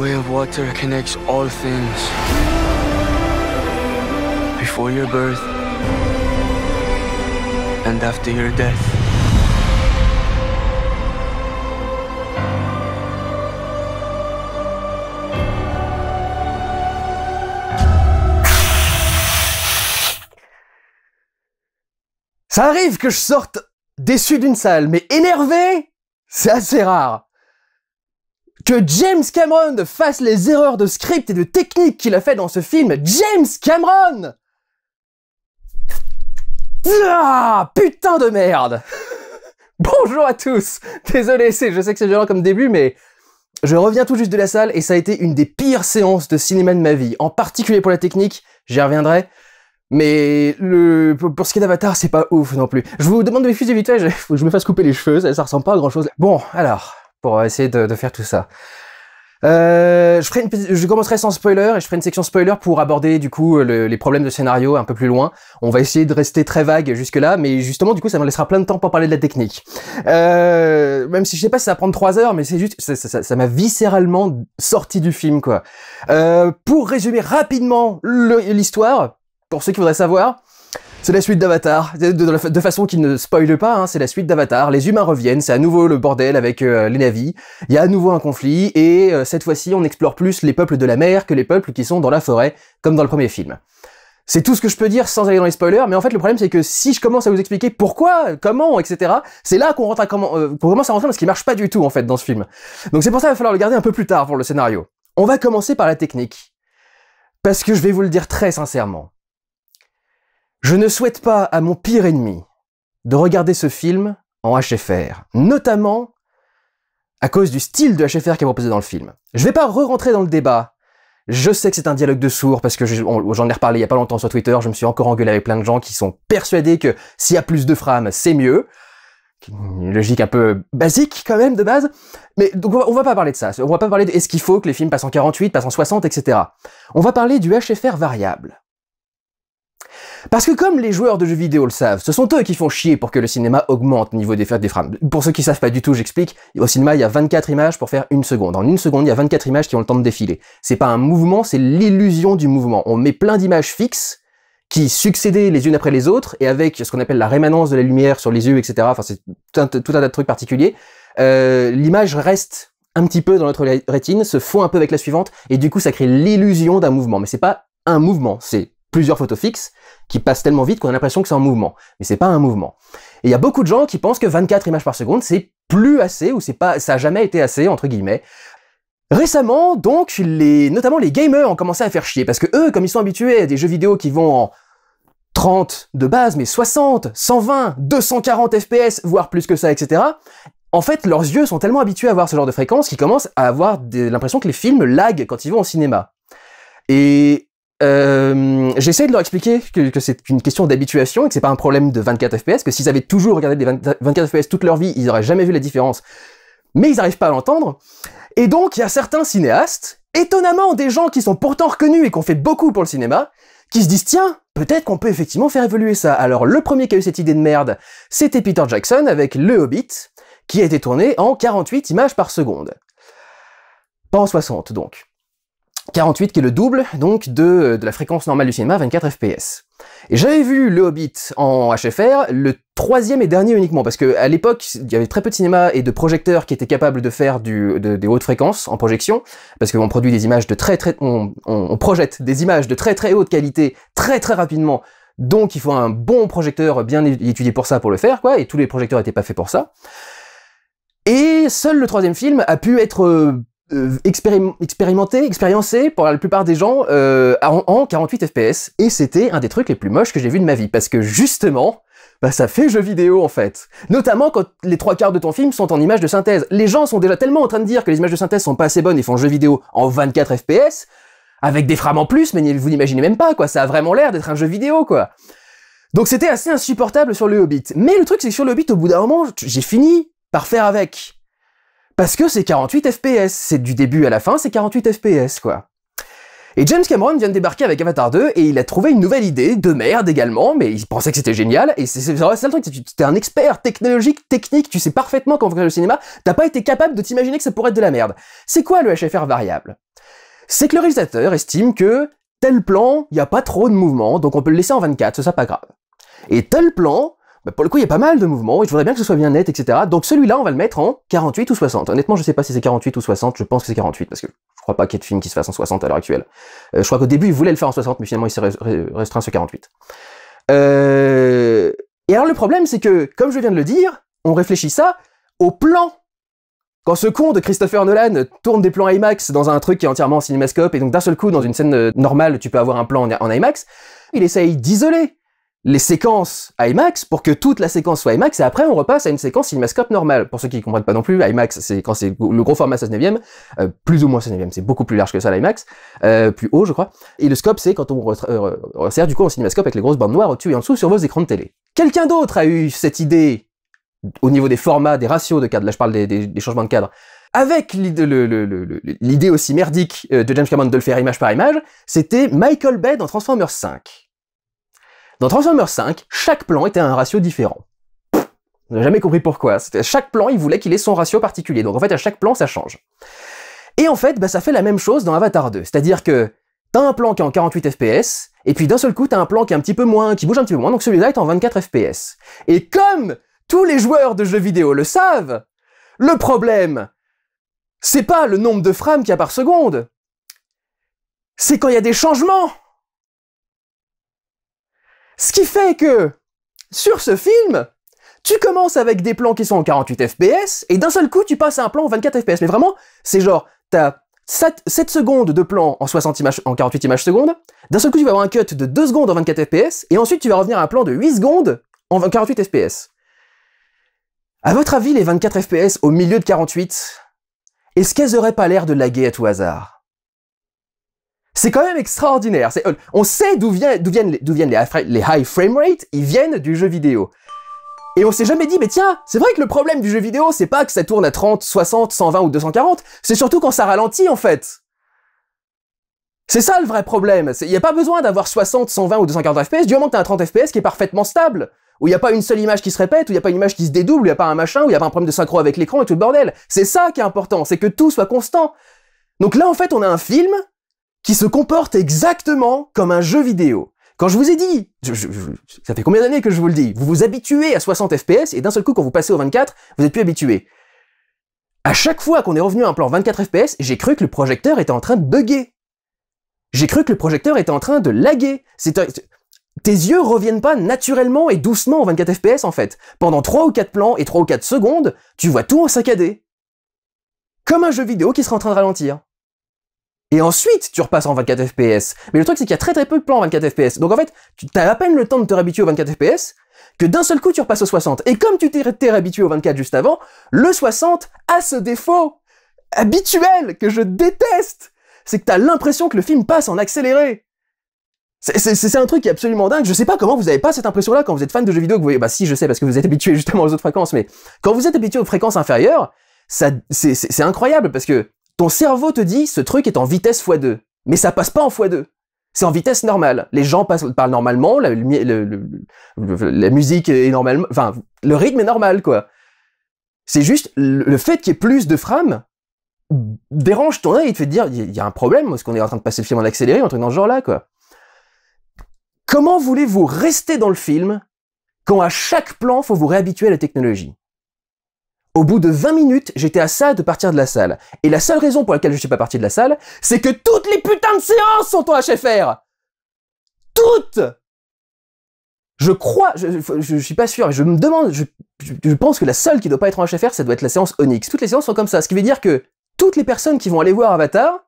way of water connects all things. Before your birth and after your death. Ça arrive que je sorte déçu d'une salle, mais énervé, c'est assez rare. Que James Cameron fasse les erreurs de script et de technique qu'il a fait dans ce film, James Cameron! Ah, putain de merde! Bonjour à tous! Désolé, je sais que c'est violent comme début, mais je reviens tout juste de la salle et ça a été une des pires séances de cinéma de ma vie, en particulier pour la technique, j'y reviendrai. Mais pour ce qui est d'Avatar, c'est pas ouf non plus. Je vous demande de m'excuser vite fait, faut que je me fasse couper les cheveux, ça ressemble pas à grand chose. Bon, alors, pour essayer de faire tout ça. Je commencerai sans spoiler et je ferai une section spoiler pour aborder du coup les problèmes de scénario un peu plus loin. On va essayer de rester très vague jusque là, mais justement du coup ça me laissera plein de temps pour parler de la technique. Même si je sais pas si ça va prendre 3 heures, mais c'est juste ça m'a viscéralement sorti du film quoi. Pour résumer rapidement l'histoire, pour ceux qui voudraient savoir, c'est la suite d'Avatar, de façon qui ne spoile pas, hein, c'est la suite d'Avatar, les humains reviennent, c'est à nouveau le bordel avec les navis, il y a à nouveau un conflit, et cette fois-ci on explore plus les peuples de la mer que les peuples qui sont dans la forêt, comme dans le premier film. C'est tout ce que je peux dire sans aller dans les spoilers, mais en fait le problème c'est que si je commence à vous expliquer pourquoi, comment, etc., c'est là qu'on commence à rentrer dans ce qui marche pas du tout en fait dans ce film. Donc c'est pour ça qu'il va falloir le garder un peu plus tard pour le scénario. On va commencer par la technique, parce que je vais vous le dire très sincèrement. Je ne souhaite pas à mon pire ennemi de regarder ce film en HFR, notamment à cause du style de HFR qui est proposé dans le film. Je vais pas re-rentrer dans le débat. Je sais que c'est un dialogue de sourds parce que j'en ai reparlé il y a pas longtemps sur Twitter, je me suis encore engueulé avec plein de gens qui sont persuadés que s'il y a plus de frames, c'est mieux. Une logique un peu basique quand même de base. Mais donc on va pas parler de ça. On va pas parler de est-ce qu'il faut que les films passent en 48, passent en 60, etc. On va parler du HFR variable. Parce que comme les joueurs de jeux vidéo le savent, ce sont eux qui font chier pour que le cinéma augmente au niveau des frames. Pour ceux qui savent pas du tout, j'explique, au cinéma il y a 24 images pour faire 1 seconde. En 1 seconde, il y a 24 images qui ont le temps de défiler. C'est pas un mouvement, c'est l'illusion du mouvement. On met plein d'images fixes qui succédaient les unes après les autres, et avec ce qu'on appelle la rémanence de la lumière sur les yeux, etc. Enfin c'est tout un tas de trucs particuliers. L'image reste un petit peu dans notre rétine, se fond un peu avec la suivante, et du coup ça crée l'illusion d'un mouvement. Mais c'est pas un mouvement, c'est plusieurs photos fixes qui passent tellement vite qu'on a l'impression que c'est un mouvement. Mais c'est pas un mouvement. Et il y a beaucoup de gens qui pensent que 24 images par seconde, c'est plus assez, ou ça a jamais été assez, entre guillemets. Récemment, donc, notamment les gamers ont commencé à faire chier, parce que eux, comme ils sont habitués à des jeux vidéo qui vont en 30 de base, mais 60, 120, 240 FPS, voire plus que ça, etc., en fait, leurs yeux sont tellement habitués à voir ce genre de fréquences qu'ils commencent à avoir l'impression que les films laguent quand ils vont au cinéma. Et j'essaie de leur expliquer que c'est une question d'habituation et que c'est pas un problème de 24 FPS, que s'ils avaient toujours regardé des 24 FPS toute leur vie, ils auraient jamais vu la différence. Mais ils n'arrivent pas à l'entendre. Et donc, il y a certains cinéastes, étonnamment des gens qui sont pourtant reconnus et qui ont fait beaucoup pour le cinéma, qui se disent, tiens, peut-être qu'on peut effectivement faire évoluer ça. Alors, le premier qui a eu cette idée de merde, c'était Peter Jackson avec Le Hobbit, qui a été tourné en 48 images par seconde. Pas en 60, donc. 48 qui est le double donc de la fréquence normale du cinéma, 24 FPS. Et j'avais vu Le Hobbit en HFR, le 3e et dernier uniquement, parce que à l'époque, il y avait très peu de cinéma et de projecteurs qui étaient capables de faire des hautes fréquences en projection, parce qu'on produit des images de on projette des images de très haute qualité très rapidement, donc il faut un bon projecteur bien étudié pour ça, pour le faire, quoi, et tous les projecteurs n'étaient pas faits pour ça. Et seul le 3e film a pu être expériencé pour la plupart des gens en 48 FPS, et c'était un des trucs les plus moches que j'ai vu de ma vie, parce que justement, bah ça fait jeu vidéo en fait. Notamment quand les 3/4 de ton film sont en images de synthèse. Les gens sont déjà tellement en train de dire que les images de synthèse sont pas assez bonnes et font jeu vidéo en 24 FPS, avec des frames en plus, mais vous n'imaginez même pas, quoi, ça a vraiment l'air d'être un jeu vidéo, quoi. Donc c'était assez insupportable sur Le Hobbit. Mais le truc c'est que sur Le Hobbit, au bout d'un moment, j'ai fini par faire avec. Parce que c'est 48 FPS, c'est du début à la fin, c'est 48 FPS, quoi. Et James Cameron vient de débarquer avec Avatar 2 et il a trouvé une nouvelle idée de merde également, mais il pensait que c'était génial, et c'est vrai, c'est le truc, t'es un expert technologique, technique, tu sais parfaitement comment fonctionne le cinéma, t'as pas été capable de t'imaginer que ça pourrait être de la merde. C'est quoi le HFR variable? C'est que le réalisateur estime que tel plan, il y a pas trop de mouvement, donc on peut le laisser en 24, ça pas grave. Et tel plan, bah pour le coup il y a pas mal de mouvements, et je voudrais bien que ce soit bien net, etc. Donc celui-là on va le mettre en 48 ou 60. Honnêtement je sais pas si c'est 48 ou 60, je pense que c'est 48, parce que je crois pas qu'il y ait de film qui se fasse en 60 à l'heure actuelle. Je crois qu'au début, il voulait le faire en 60, mais finalement, il s'est restreint sur 48. Et alors, le problème, c'est que, comme je viens de le dire, on réfléchit ça au plan. Quand ce con de Christopher Nolan tourne des plans IMAX dans un truc qui est entièrement en cinémascope, et donc d'un seul coup, dans une scène normale, tu peux avoir un plan en IMAX, il essaye d'isoler les séquences IMAX pour que toute la séquence soit IMAX, et après on repasse à une séquence cinémascope normale. Pour ceux qui ne comprennent pas non plus, IMAX c'est quand c'est le gros format 16/9, plus ou moins 16/9, c'est beaucoup plus large que ça l'IMAX, plus haut je crois, et le scope c'est quand on resserre du coup en cinémascope avec les grosses bandes noires au-dessus et en dessous sur vos écrans de télé. Quelqu'un d'autre a eu cette idée au niveau des formats, des ratios de cadre, là je parle des changements de cadre, avec l'idée aussi merdique de James Cameron de le faire image par image, c'était Michael Bay dans Transformers 5. Dans Transformers 5, chaque plan était à un ratio différent. On n'a jamais compris pourquoi. C'était à chaque plan, il voulait qu'il ait son ratio particulier. Donc en fait, à chaque plan, ça change. Et en fait, bah, ça fait la même chose dans Avatar 2. C'est-à-dire que t'as un plan qui est en 48 FPS, et puis d'un seul coup, t'as un plan qui est un petit peu moins, qui bouge un petit peu moins, donc celui-là est en 24 FPS. Et comme tous les joueurs de jeux vidéo le savent, le problème, c'est pas le nombre de frames qu'il y a par seconde. C'est quand il y a des changements. Ce qui fait que, sur ce film, tu commences avec des plans qui sont en 48 FPS, et d'un seul coup, tu passes à un plan en 24 FPS. Mais vraiment, c'est genre, t'as 7 secondes de plan en 60 images, en 48 images secondes, d'un seul coup, tu vas avoir un cut de 2 secondes en 24 FPS, et ensuite, tu vas revenir à un plan de 8 secondes en 48 FPS. À votre avis, les 24 FPS au milieu de 48, est-ce qu'elles auraient pas l'air de laguer à tout hasard? C'est quand même extraordinaire. On sait d'où viennent les high frame rate, ils viennent du jeu vidéo. Et on s'est jamais dit, mais tiens, c'est vrai que le problème du jeu vidéo, c'est pas que ça tourne à 30, 60, 120 ou 240, c'est surtout quand ça ralentit, en fait. C'est ça le vrai problème. Il n'y a pas besoin d'avoir 60, 120 ou 240 FPS, du moment que t'as un 30 FPS qui est parfaitement stable, où il n'y a pas une seule image qui se répète, où il n'y a pas une image qui se dédouble, où il n'y a pas un machin, où il n'y a pas un problème de synchro avec l'écran et tout le bordel. C'est ça qui est important, c'est que tout soit constant. Donc là, en fait, on a un film qui se comporte exactement comme un jeu vidéo. Quand je vous ai dit, ça fait combien d'années que je vous le dis, vous vous habituez à 60 FPS, et d'un seul coup, quand vous passez au 24, vous êtes plus habitué. À chaque fois qu'on est revenu à un plan 24 FPS, j'ai cru que le projecteur était en train de bugger. J'ai cru que le projecteur était en train de laguer. Tes yeux reviennent pas naturellement et doucement au 24 FPS, en fait. Pendant 3 ou 4 plans et 3 ou 4 secondes, tu vois tout en saccadé. Comme un jeu vidéo qui sera en train de ralentir. Et ensuite, tu repasses en 24 FPS. Mais le truc, c'est qu'il y a très très peu de plans en 24 FPS. Donc en fait, tu as à peine le temps de te réhabituer au 24 FPS, que d'un seul coup, tu repasses au 60. Et comme tu t'es réhabitué au 24 juste avant, le 60 a ce défaut habituel que je déteste. C'est que t'as l'impression que le film passe en accéléré. C'est un truc qui est absolument dingue. Je sais pas comment vous avez pas cette impression-là quand vous êtes fan de jeux vidéo que vous voyez. Bah si, je sais, parce que vous êtes habitué justement aux autres fréquences, mais quand vous êtes habitué aux fréquences inférieures, c'est incroyable parce que ton cerveau te dit, ce truc est en vitesse x2. Mais ça passe pas en x2. C'est en vitesse normale. Les gens parlent normalement, la musique est normalement, enfin, le rythme est normal, quoi. C'est juste, le fait qu'il y ait plus de frames dérange ton œil et te fait te dire, il y a un problème, est-ce qu'on est en train de passer le film en accéléré, un truc dans ce genre-là, quoi. Comment voulez-vous rester dans le film quand à chaque plan, faut vous réhabituer à la technologie? Au bout de 20 minutes, j'étais à ça de partir de la salle. Et la seule raison pour laquelle je suis pas parti de la salle, c'est que toutes les putains de séances sont en HFR! Toutes! Je crois, je suis pas sûr, mais je me demande, je pense que la seule qui doit pas être en HFR, ça doit être la séance Onyx. Toutes les séances sont comme ça, ce qui veut dire que toutes les personnes qui vont aller voir Avatar,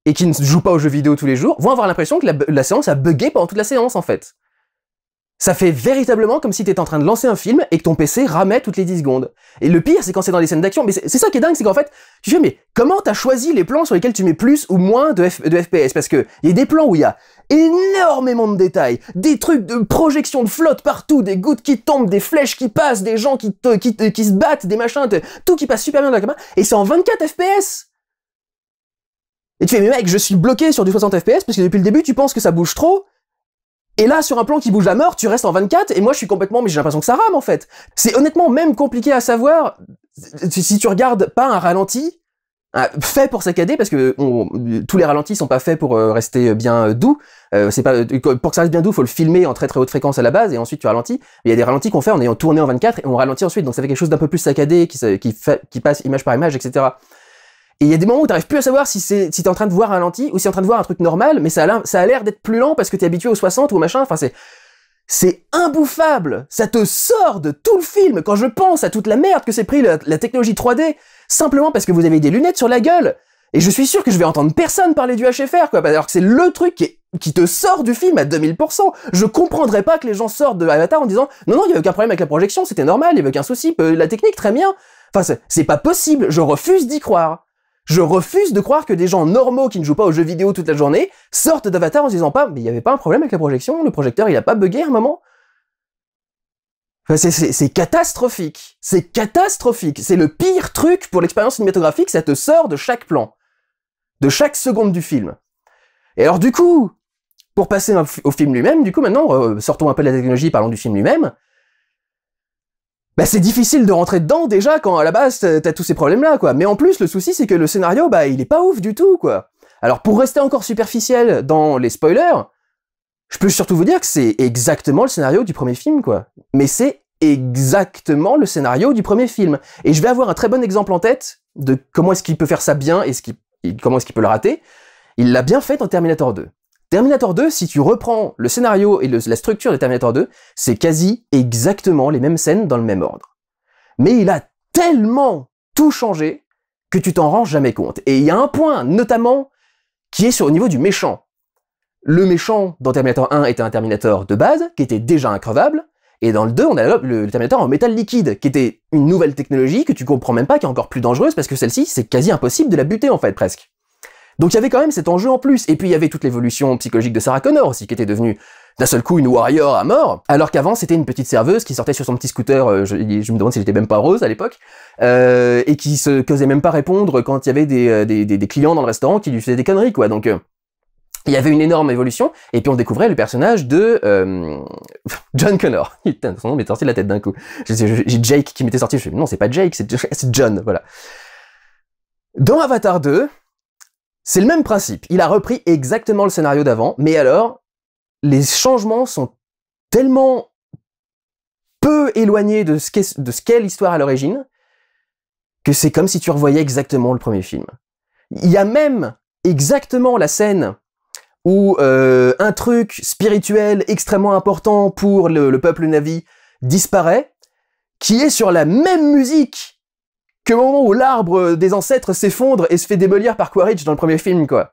et qui ne jouent pas aux jeux vidéo tous les jours, vont avoir l'impression que la séance a bugué pendant toute la séance, en fait. Ça fait véritablement comme si t'étais en train de lancer un film et que ton PC ramait toutes les 10 secondes. Et le pire, c'est quand c'est dans des scènes d'action. Mais c'est ça qui est dingue, c'est qu'en fait, tu fais, mais comment t'as choisi les plans sur lesquels tu mets plus ou moins de FPS? Parce que il y a des plans où il y a énormément de détails, des trucs de projection de flotte partout, des gouttes qui tombent, des flèches qui passent, des gens qui se battent, des machins, tout qui passe super bien dans la caméra, et c'est en 24 FPS! Et tu fais, mais mec, je suis bloqué sur du 60 FPS parce que depuis le début, tu penses que ça bouge trop. Et là, sur un plan qui bouge à mort, tu restes en 24, et moi, je suis complètement, mais j'ai l'impression que ça rame, en fait. C'est honnêtement même compliqué à savoir si tu regardes pas un ralenti, fait pour saccader, parce que tous les ralentis sont pas faits pour rester bien doux. C'est pas pour que ça reste bien doux, faut le filmer en très très haute fréquence à la base, et ensuite tu ralentis. Il y a des ralentis qu'on fait en ayant tourné en 24, et on ralentit ensuite, donc ça fait quelque chose d'un peu plus saccadé, qui passe image par image, etc. Et il y a des moments où t'arrives plus à savoir si t'es en train de voir un ralenti ou si t'es en train de voir un truc normal, mais ça a l'air d'être plus lent parce que t'es habitué aux 60 ou au machin. Enfin, c'est imbouffable. Ça te sort de tout le film. Quand je pense à toute la merde que c'est pris la technologie 3D, simplement parce que vous avez des lunettes sur la gueule. Et je suis sûr que je vais entendre personne parler du HFR, quoi. Alors que c'est le truc qui te sort du film à 2000%. Je comprendrais pas que les gens sortent de Avatar en disant non, il y avait aucun problème avec la projection, c'était normal, il y avait aucun souci, la technique, très bien. Enfin, c'est pas possible. Je refuse d'y croire. Je refuse de croire que des gens normaux qui ne jouent pas aux jeux vidéo toute la journée sortent d'Avatar en se disant pas, mais il y avait pas un problème avec la projection, le projecteur il a pas bugué à un moment. Enfin, c'est catastrophique. C'est catastrophique. C'est le pire truc pour l'expérience cinématographique, ça te sort de chaque plan. De chaque seconde du film. Et alors du coup, pour passer au film lui-même, du coup maintenant, sortons un peu de la technologie, parlons du film lui-même. Bah c'est difficile de rentrer dedans déjà quand à la base t'as tous ces problèmes-là, quoi. Mais en plus, le souci c'est que le scénario, bah il est pas ouf du tout, quoi. Alors pour rester encore superficiel dans les spoilers, je peux surtout vous dire que c'est exactement le scénario du premier film, quoi. Mais c'est exactement le scénario du premier film. Et je vais avoir un très bon exemple en tête de comment est-ce qu'il peut faire ça bien et comment est-ce qu'il peut le rater. Il l'a bien fait dans Terminator 2. Terminator 2, si tu reprends le scénario et la structure de Terminator 2, c'est quasi exactement les mêmes scènes dans le même ordre. Mais il a tellement tout changé que tu t'en rends jamais compte. Et il y a un point, notamment, qui est au niveau du méchant. Le méchant dans Terminator 1 était un Terminator de base, qui était déjà increvable, et dans le 2, on a le Terminator en métal liquide, qui était une nouvelle technologie que tu comprends même pas, qui est encore plus dangereuse, parce que celle-ci, c'est quasi impossible de la buter, en fait, presque. Donc il y avait quand même cet enjeu en plus, et puis il y avait toute l'évolution psychologique de Sarah Connor aussi, qui était devenue d'un seul coup une warrior à mort, alors qu'avant c'était une petite serveuse qui sortait sur son petit scooter, je me demande si elle était même pas rose à l'époque, et qui se causait même pas répondre quand il y avait des clients dans le restaurant qui lui faisaient des conneries, quoi. Donc il y avait une énorme évolution, et puis on découvrait le personnage de John Connor. Putain, son nom m'est sorti de la tête d'un coup. J'ai Jake qui m'était sorti, je me suis dit, non c'est pas Jake, c'est John, voilà. Dans Avatar 2, c'est le même principe. Il a repris exactement le scénario d'avant, mais alors, les changements sont tellement peu éloignés de ce qu'est l'histoire à l'origine, que c'est comme si tu revoyais exactement le premier film. Il y a même exactement la scène où un truc spirituel extrêmement important pour le peuple Na'vi disparaît, qui est sur la même musique que au moment où l'arbre des ancêtres s'effondre et se fait démolir par Quaritch dans le premier film, quoi.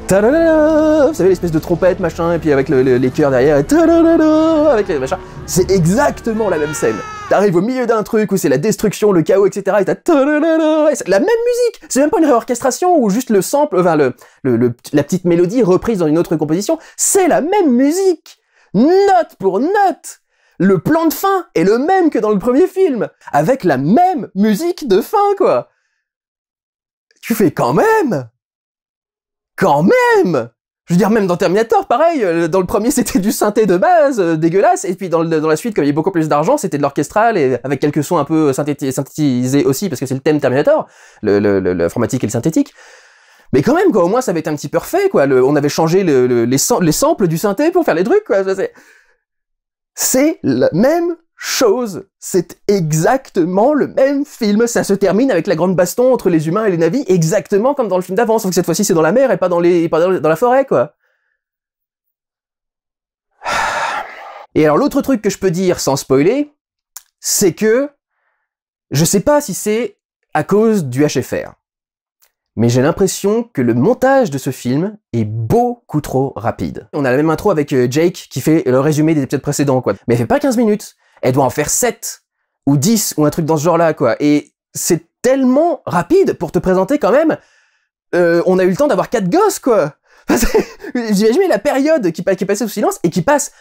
Ta-da-da-da, vous savez, l'espèce de trompette, machin, et puis avec les chœurs derrière, et ta-da-da-da, avec les machins. C'est exactement la même scène. T'arrives au milieu d'un truc où c'est la destruction, le chaos, etc., et t'as ta-da-da-da, et c'est la même musique. C'est même pas une réorchestration ou juste le sample, enfin, la petite mélodie reprise dans une autre composition. C'est la même musique. Note pour note. Le plan de fin est le même que dans le premier film, avec la même musique de fin, quoi. Tu fais quand même. Je veux dire, même dans Terminator, pareil, dans le premier c'était du synthé de base, dégueulasse, et puis dans la suite, comme il y a beaucoup plus d'argent, c'était de l'orchestral, et avec quelques sons un peu synthétisés aussi, parce que c'est le thème Terminator, l'informatique et le synthétique. Mais quand même, quoi, au moins ça avait été un petit peu refait, quoi. On avait changé les samples du synthé pour faire les trucs, quoi. C'est la même chose. C'est exactement le même film. Ça se termine avec la grande baston entre les humains et les Na'vi, exactement comme dans le film d'avant, sauf que cette fois-ci c'est dans la mer et pas dans la forêt, quoi. Et alors l'autre truc que je peux dire sans spoiler, c'est que je sais pas si c'est à cause du HFR, mais j'ai l'impression que le montage de ce film est beaucoup trop rapide. On a la même intro avec Jake qui fait le résumé des épisodes précédents, quoi. Mais elle fait pas 15 minutes. Elle doit en faire 7 ou 10 ou un truc dans ce genre-là, quoi. Et c'est tellement rapide pour te présenter quand même. On a eu le temps d'avoir 4 gosses, quoi. J'imagine la période qui est passée sous silence et qui passe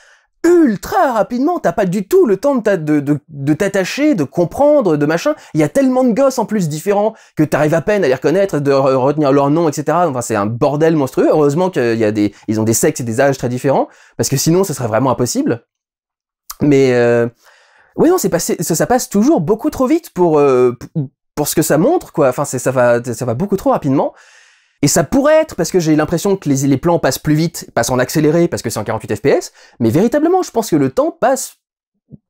ultra rapidement, t'as pas du tout le temps de t'attacher, de comprendre, de machin. Il y a tellement de gosses en plus différents que t'arrives à peine à les reconnaître, de retenir leur nom, etc. Enfin, c'est un bordel monstrueux. Heureusement ils ont des sexes et des âges très différents, parce que sinon, ce serait vraiment impossible. Mais oui, non, ça passe toujours beaucoup trop vite pour ce que ça montre, quoi. Enfin, ça va beaucoup trop rapidement. Et ça pourrait être parce que j'ai l'impression que les plans passent plus vite, passent en accéléré parce que c'est en 48 FPS, mais véritablement, je pense que le temps passe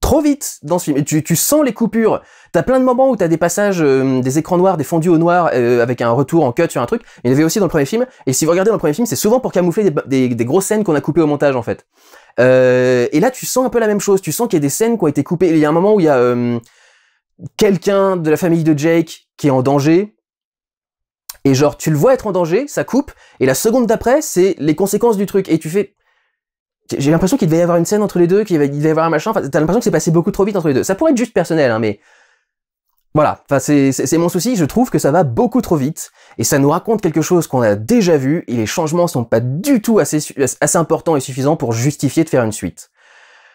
trop vite dans ce film. Et tu sens les coupures. T'as plein de moments où t'as des passages, des écrans noirs, des fondus au noir, avec un retour en cut sur un truc. Il y en avait aussi dans le premier film. Et si vous regardez dans le premier film, c'est souvent pour camoufler des grosses scènes qu'on a coupées au montage, en fait. Et là, tu sens un peu la même chose. Tu sens qu'il y a des scènes qui ont été coupées. Il y a un moment où il y a quelqu'un de la famille de Jake qui est en danger. Et genre, tu le vois être en danger, ça coupe, et la seconde d'après, c'est les conséquences du truc. Et tu fais... J'ai l'impression qu'il devait y avoir une scène entre les deux, qu'il devait y avoir un machin, enfin, t'as l'impression que c'est passé beaucoup trop vite entre les deux. Ça pourrait être juste personnel, hein, mais... Voilà, enfin, c'est mon souci, je trouve que ça va beaucoup trop vite, et ça nous raconte quelque chose qu'on a déjà vu, et les changements sont pas du tout assez importants et suffisants pour justifier de faire une suite.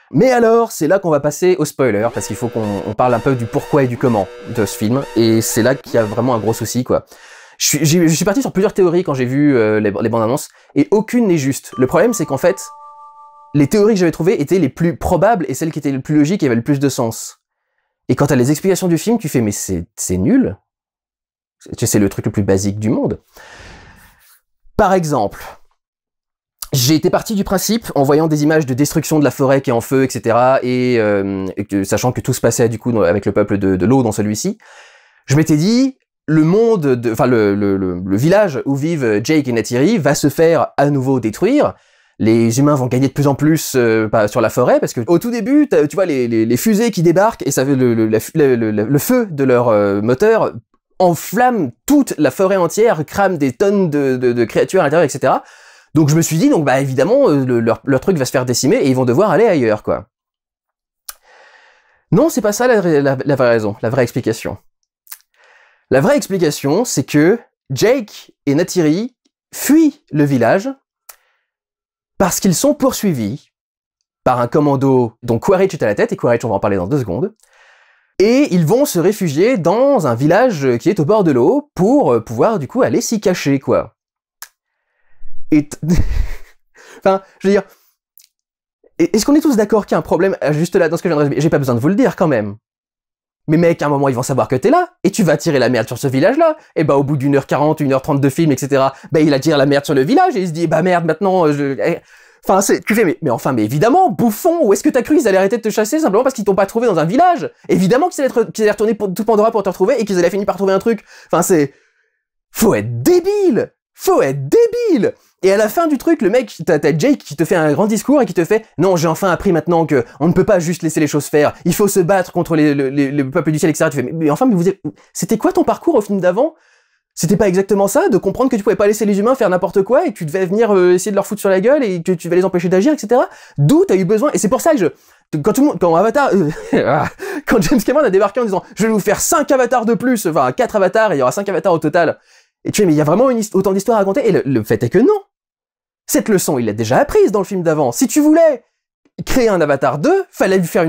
Mais alors, c'est là qu'on va passer au spoiler, parce qu'il faut qu'on parle un peu du pourquoi et du comment de ce film, et c'est là qu'il y a vraiment un gros souci, quoi. Je suis parti sur plusieurs théories quand j'ai vu les bandes annonces, et aucune n'est juste. Le problème, c'est qu'en fait, les théories que j'avais trouvées étaient les plus probables et celles qui étaient les plus logiques et avaient le plus de sens. Et quand t'as les explications du film, tu fais, mais c'est nul. C'est le truc le plus basique du monde. Par exemple, j'ai été parti du principe, en voyant des images de destruction de la forêt qui est en feu, etc., et sachant que tout se passait du coup avec le peuple de l'eau dans celui-ci, je m'étais dit, le monde, enfin le village où vivent Jake et Neytiri va se faire à nouveau détruire. Les humains vont gagner de plus en plus sur la forêt, parce que au tout début, tu vois les fusées qui débarquent, et ça veut le feu de leur moteur enflamme toute la forêt entière, crame des tonnes de créatures à l'intérieur, etc. Donc je me suis dit, donc bah évidemment, leur truc va se faire décimer, et ils vont devoir aller ailleurs, quoi. Non, c'est pas ça la vraie raison, la vraie explication. La vraie explication, c'est que Jake et Neytiri fuient le village parce qu'ils sont poursuivis par un commando dont Quaritch est à la tête, et Quaritch, on va en parler dans 2 secondes, et ils vont se réfugier dans un village qui est au bord de l'eau pour pouvoir du coup aller s'y cacher, quoi. Et... enfin, je veux dire... Est-ce qu'on est tous d'accord qu'il y a un problème juste là dans ce que je viens de résumer? J'ai pas besoin de vous le dire quand même. Mais mec, à un moment, ils vont savoir que t'es là, et tu vas tirer la merde sur ce village-là. Et bah, au bout d'1h40, 1h30 de film, etc., bah, il a tiré la merde sur le village, et il se dit, bah merde, maintenant, Enfin, tu fais, mais évidemment, bouffon, où est-ce que t'as cru qu'ils allaient arrêter de te chasser simplement parce qu'ils t'ont pas trouvé dans un village? Évidemment qu'ils allaient retourner tout Pandora pour te retrouver, et qu'ils allaient finir par trouver un truc. Enfin, faut être débile! Faut être débile! Et à la fin du truc, le mec, t'as Jake qui te fait un grand discours et qui te fait « Non, j'ai enfin appris maintenant que on ne peut pas juste laisser les choses faire, il faut se battre contre le peuple du ciel, etc. » Tu fais « Mais enfin, c'était quoi ton parcours au film d'avant? C'était pas exactement ça, de comprendre que tu pouvais pas laisser les humains faire n'importe quoi et que tu devais venir essayer de leur foutre sur la gueule et que tu devais les empêcher d'agir, etc. » D'où t'as eu besoin, et c'est pour ça que quand Avatar, quand James Cameron a débarqué en disant « Je vais vous faire 5 avatars de plus, enfin 4 avatars, et il y aura 5 avatars au total. » Et tu fais « Mais il y a vraiment autant d'histoires à raconter ?» Et le fait est que non. Cette leçon, il l'a déjà apprise dans le film d'avant. Si tu voulais créer un Avatar 2, fallait lui faire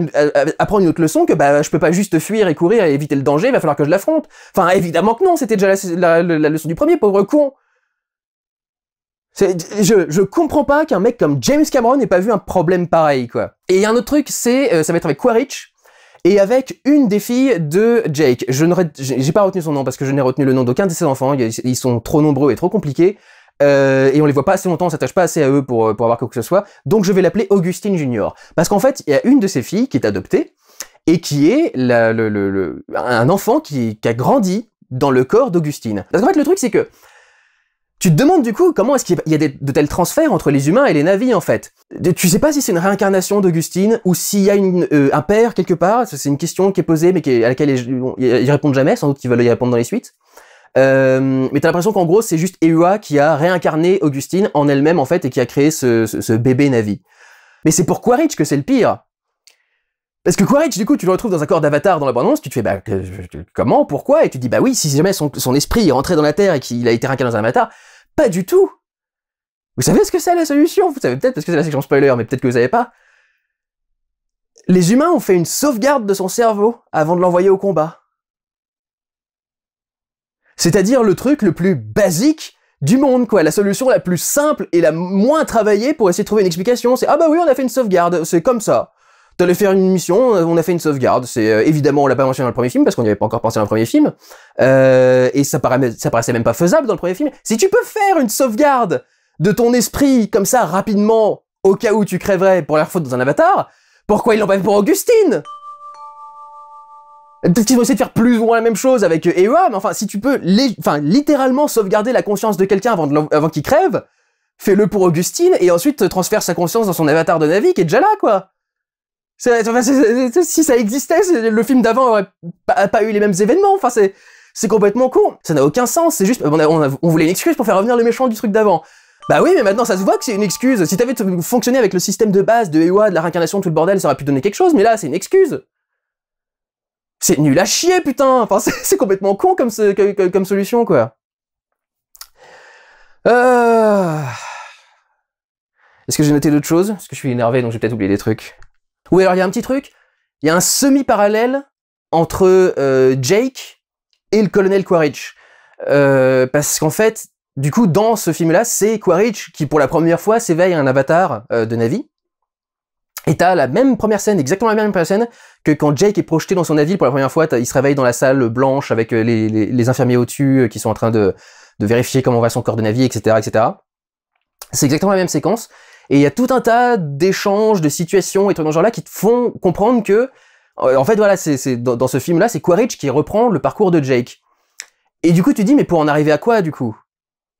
apprendre une autre leçon que bah je peux pas juste fuir et courir et éviter le danger, il va falloir que je l'affronte. Enfin, évidemment que non, c'était déjà la leçon du premier, pauvre con. Je comprends pas qu'un mec comme James Cameron n'ait pas vu un problème pareil, quoi. Et il y a un autre truc, ça va être avec Quaritch et avec une des filles de Jake. J'ai pas retenu son nom parce que je n'ai retenu le nom d'aucun de ses enfants, ils sont trop nombreux et trop compliqués. Et on les voit pas assez longtemps, on s'attache pas assez à eux pour avoir quoi que ce soit, donc je vais l'appeler Augustine Junior. Parce qu'en fait, il y a une de ses filles qui est adoptée, et qui est un enfant qui a grandi dans le corps d'Augustine. Parce qu'en fait, le truc, c'est que tu te demandes du coup comment est-ce qu'il y a de tels transferts entre les humains et les navis, en fait. Tu sais pas si c'est une réincarnation d'Augustine, ou s'il y a un père quelque part, c'est une question qui est posée, mais à laquelle ils répondent jamais, sans doute qu'ils veulent y répondre dans les suites. Mais t'as l'impression qu'en gros c'est juste Ehua qui a réincarné Augustine en elle-même en fait et qui a créé ce bébé Navi. Mais c'est pour Quaritch que c'est le pire. Parce que Quaritch du coup tu le retrouves dans un corps d'avatar dans la bande-annonce, tu te fais bah comment, pourquoi? Et tu te dis bah oui, si jamais son esprit est rentré dans la Terre et qu'il a été réincarné dans un avatar, pas du tout. Vous savez ce que c'est la solution? Vous savez peut-être parce que c'est la section spoiler, mais peut-être que vous savez pas. Les humains ont fait une sauvegarde de son cerveau avant de l'envoyer au combat. C'est-à-dire le truc le plus basique du monde, quoi. La solution la plus simple et la moins travaillée pour essayer de trouver une explication, c'est « Ah bah oui, on a fait une sauvegarde, c'est comme ça. T'allais faire une mission, on a fait une sauvegarde. » C'est évidemment, on l'a pas mentionné dans le premier film, parce qu'on n'y avait pas encore pensé dans le premier film. Et ça paraissait même pas faisable dans le premier film. Si tu peux faire une sauvegarde de ton esprit, comme ça, rapidement, au cas où tu crèverais pour la faute dans un avatar, pourquoi ils l'ont pas fait pour Augustine? Peut-être qu'ils vont essayer de faire plus ou moins la même chose avec Ewa, mais enfin, si tu peux littéralement sauvegarder la conscience de quelqu'un avant qu'il crève, fais-le pour Augustine, et ensuite transfère sa conscience dans son avatar de Navi qui est déjà là, quoi. Si ça existait, le film d'avant aurait pas eu les mêmes événements, enfin, c'est complètement con. Ça n'a aucun sens, c'est juste, on voulait une excuse pour faire revenir le méchant du truc d'avant. Bah oui, mais maintenant ça se voit que c'est une excuse. Si t'avais fonctionné avec le système de base de Ewa, de la réincarnation, tout le bordel, ça aurait pu donner quelque chose, mais là, c'est une excuse. C'est nul à chier, putain. Enfin, c'est complètement con comme solution, quoi. Est-ce que j'ai noté d'autres choses? Parce que je suis énervé, donc j'ai peut-être oublié des trucs. Oui, alors il y a un petit truc. Il y a un semi-parallèle entre Jake et le colonel Quaritch. Parce qu'en fait, du coup, dans ce film-là, c'est Quaritch qui, pour la première fois, s'éveille à un avatar de Navi. Et t'as la même première scène, exactement la même première scène, que quand Jake est projeté dans son Navi pour la première fois, il se réveille dans la salle blanche avec les infirmiers au-dessus qui sont en train de vérifier comment va son corps de Navi, etc., etc. C'est exactement la même séquence. Et il y a tout un tas d'échanges, de situations et trucs dans ce genre-là qui te font comprendre que, en fait, voilà, dans ce film-là, c'est Quaritch qui reprend le parcours de Jake. Et du coup, tu dis, mais pour en arriver à quoi, du coup?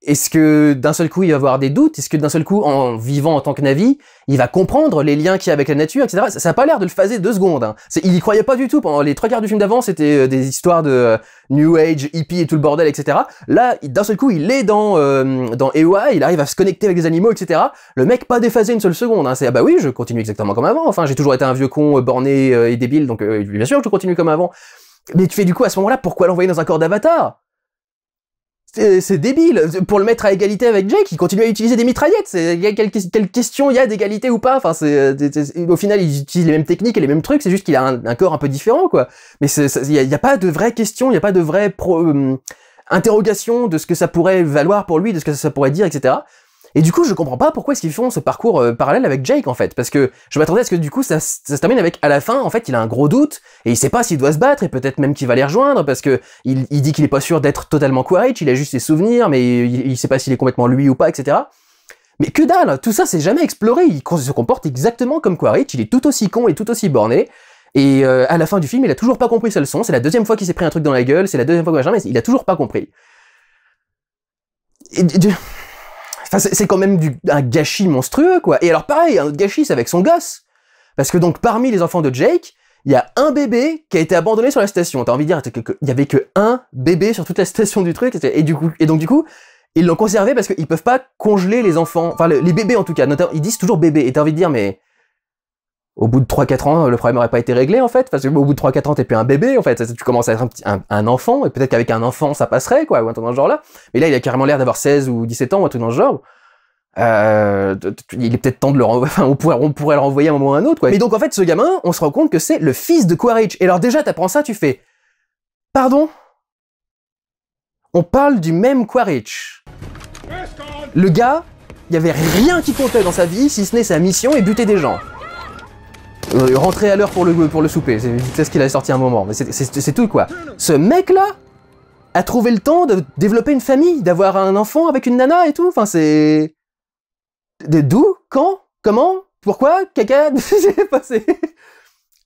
Est-ce que d'un seul coup il va avoir des doutes? Est-ce que d'un seul coup, en vivant en tant que Navi, il va comprendre les liens qu'il y a avec la nature, etc. Ça a pas l'air de le phaser 2 secondes. Hein. Il y croyait pas du tout. Pendant les 3 quarts du film d'avant, c'était des histoires de New Age, hippie et tout le bordel, etc. Là, d'un seul coup, il est dans Ewa, il arrive à se connecter avec des animaux, etc. Le mec pas déphasé une seule seconde. Hein. C'est ah bah oui, je continue exactement comme avant. Enfin, j'ai toujours été un vieux con borné et débile, donc bien sûr, je continue comme avant. Mais tu fais du coup à ce moment-là, pourquoi l'envoyer dans un corps d'avatar? C'est débile. Pour le mettre à égalité avec Jake, il continue à utiliser des mitraillettes. Quelle question il y a d'égalité ou pas? Enfin, au final, il utilise les mêmes techniques et les mêmes trucs. C'est juste qu'il a un corps un peu différent, quoi. Mais il y a pas de vraie question, il y a pas de vraie interrogation de ce que ça pourrait valoir pour lui, de ce que ça pourrait dire, etc. Et du coup, je comprends pas pourquoi est-ce qu'ils font ce parcours parallèle avec Jake, en fait. Parce que je m'attendais à ce que du coup, ça se termine avec, à la fin, en fait, il a un gros doute, et il sait pas s'il doit se battre, et peut-être même qu'il va les rejoindre, parce que il dit qu'il est pas sûr d'être totalement Quaritch, il a juste ses souvenirs, mais il sait pas s'il est complètement lui ou pas, etc. Mais que dalle, tout ça, c'est jamais exploré, il se comporte exactement comme Quaritch, il est tout aussi con et tout aussi borné, et à la fin du film, il a toujours pas compris sa leçon, c'est la 2e fois qu'il s'est pris un truc dans la gueule, c'est la 2e fois que machin, mais il a toujours pas compris. Enfin, c'est quand même un gâchis monstrueux, quoi. Et alors pareil, un autre gâchis, c'est avec son gosse. Parce que donc, parmi les enfants de Jake, il y a un bébé qui a été abandonné sur la station. T'as envie de dire qu'il y avait que un bébé sur toute la station du truc, et donc du coup, ils l'ont conservé parce qu'ils peuvent pas congeler les enfants, enfin les bébés en tout cas, ils disent toujours bébé, et t'as envie de dire, mais au bout de 3-4 ans, le problème aurait pas été réglé, en fait, parce que au bout de 3-4 ans, t'es plus un bébé, en fait, tu commences à être un enfant, et peut-être qu'avec un enfant, ça passerait, quoi, ou un truc dans ce genre-là. Mais là, il a carrément l'air d'avoir 16 ou 17 ans, ou un truc dans ce genre. Il est peut-être temps de le renvoyer, enfin, on pourrait le renvoyer à un moment ou à un autre, quoi. Mais donc, en fait, ce gamin, on se rend compte que c'est le fils de Quaritch. Et alors, déjà, t'apprends ça, tu fais, pardon? On parle du même Quaritch. Le gars, il y avait rien qui comptait dans sa vie, si ce n'est sa mission et buter des gens. Rentrer à l'heure pour le souper, c'est ce qu'il a sorti à un moment, mais c'est tout, quoi. Ce mec-là a trouvé le temps de développer une famille, d'avoir un enfant avec une nana et tout, enfin c'est... D'où? Quand? Comment? Pourquoi? Caca?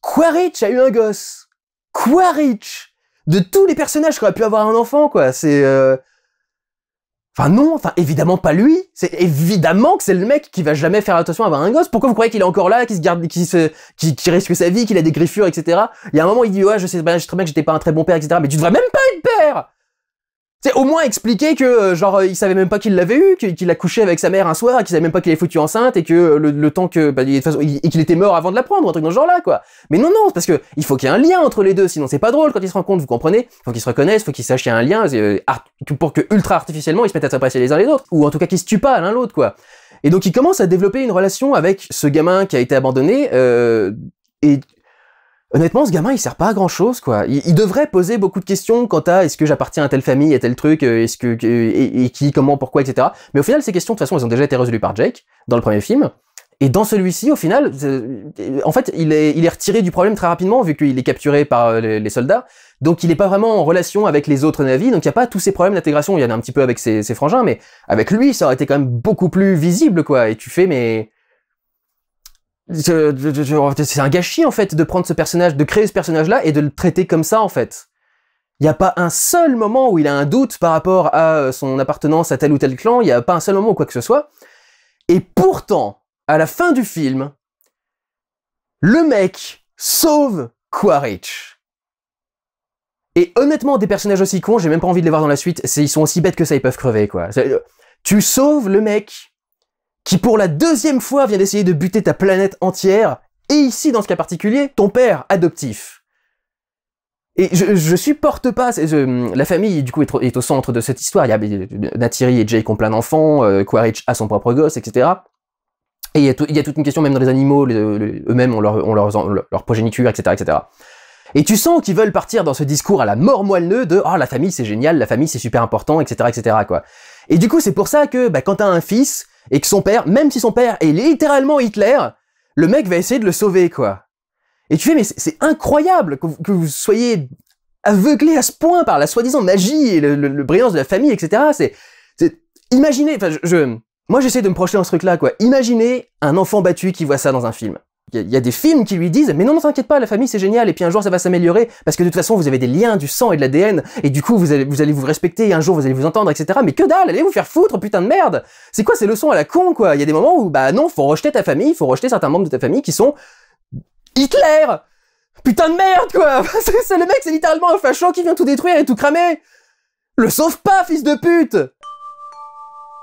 Quaritch a eu un gosse. Quaritch! De tous les personnages qui auraient pu avoir un enfant, quoi, c'est... Enfin non, enfin évidemment pas lui. C'est évidemment que c'est le mec qui va jamais faire attention à avoir un gosse. Pourquoi vous croyez qu'il est encore là, qu'il se garde, qui risque sa vie, qu'il a des griffures, etc. Il y a un moment il dit ouais je sais très bien que j'étais pas un très bon père, etc. Mais tu devrais même pas être père. C'est au moins expliquer que genre il savait même pas qu'il l'avait eu, qu'il a couché avec sa mère un soir, qu'il savait même pas qu'il avait foutu enceinte et que le temps que et qu'il était mort avant de la prendre, ou un truc dans ce genre-là, quoi. Mais non, parce que il faut qu'il y ait un lien entre les deux, sinon c'est pas drôle quand ils se rencontrent, vous comprenez? Faut qu'ils se reconnaissent, faut qu'ils sachent qu'il y a un lien pour que ultra artificiellement ils se mettent à s'apprécier les uns les autres, ou en tout cas qu'ils se tuent pas l'un l'autre, quoi. Et donc il commence à développer une relation avec ce gamin qui a été abandonné Et honnêtement, ce gamin, il sert pas à grand chose, quoi. Il devrait poser beaucoup de questions quant à est-ce que j'appartiens à telle famille, à tel truc, est-ce que, et qui, comment, pourquoi, etc. Mais au final, ces questions, de toute façon, elles ont déjà été résolues par Jake, dans le premier film. Et dans celui-ci, au final, en fait, il est retiré du problème très rapidement, vu qu'il est capturé par les soldats. Donc, il est pas vraiment en relation avec les autres navires, donc il y a pas tous ces problèmes d'intégration. Il y en a un petit peu avec ses frangins, mais avec lui, ça aurait été quand même beaucoup plus visible, quoi. Et tu fais, mais... C'est un gâchis, en fait, de prendre ce personnage, de créer ce personnage-là et de le traiter comme ça, en fait. Il y a pas un seul moment où il a un doute par rapport à son appartenance à tel ou tel clan, il y a pas un seul moment ou quoi que ce soit. Et pourtant, à la fin du film, le mec sauve Quaritch. Et honnêtement, des personnages aussi cons, j'ai même pas envie de les voir dans la suite, ils sont aussi bêtes que ça, ils peuvent crever, quoi. Tu sauves le mec qui, pour la deuxième fois, vient d'essayer de buter ta planète entière, et ici, dans ce cas particulier, ton père adoptif. Et je supporte pas, la famille, du coup, est au centre de cette histoire. Il y a Neytiri et Jake ont plein d'enfants, Quaritch a son propre gosse, etc. Et il y a toute une question, même dans les animaux, eux-mêmes ont leur progéniture, etc., etc. Et tu sens qu'ils veulent partir dans ce discours à la mort moelleux de « Ah, la famille, c'est génial, la famille, c'est super important, etc., etc., quoi. » Et du coup, c'est pour ça que, quand t'as un fils, et que son père, même si son père est littéralement Hitler, le mec va essayer de le sauver, quoi. Et tu fais, mais c'est incroyable que vous soyez aveuglé à ce point par la soi-disant magie et le brillance de la famille, etc. Imaginez, moi, j'essaie de me projeter dans ce truc-là, quoi. Imaginez un enfant battu qui voit ça dans un film. Il y a des films qui lui disent « Mais non, t'inquiète pas, la famille, c'est génial, et puis un jour, ça va s'améliorer, parce que de toute façon, vous avez des liens, du sang et de l'ADN, et du coup, vous allez vous respecter, et un jour, vous allez vous entendre, etc. » Mais que dalle, allez vous faire foutre, putain de merde. C'est quoi ces leçons à la con, quoi? Il y a des moments où, non, faut rejeter ta famille, faut rejeter certains membres de ta famille qui sont Hitler. Putain de merde, quoi. C'est le mec, c'est littéralement un facho qui vient tout détruire et tout cramer. Le sauve pas, fils de pute.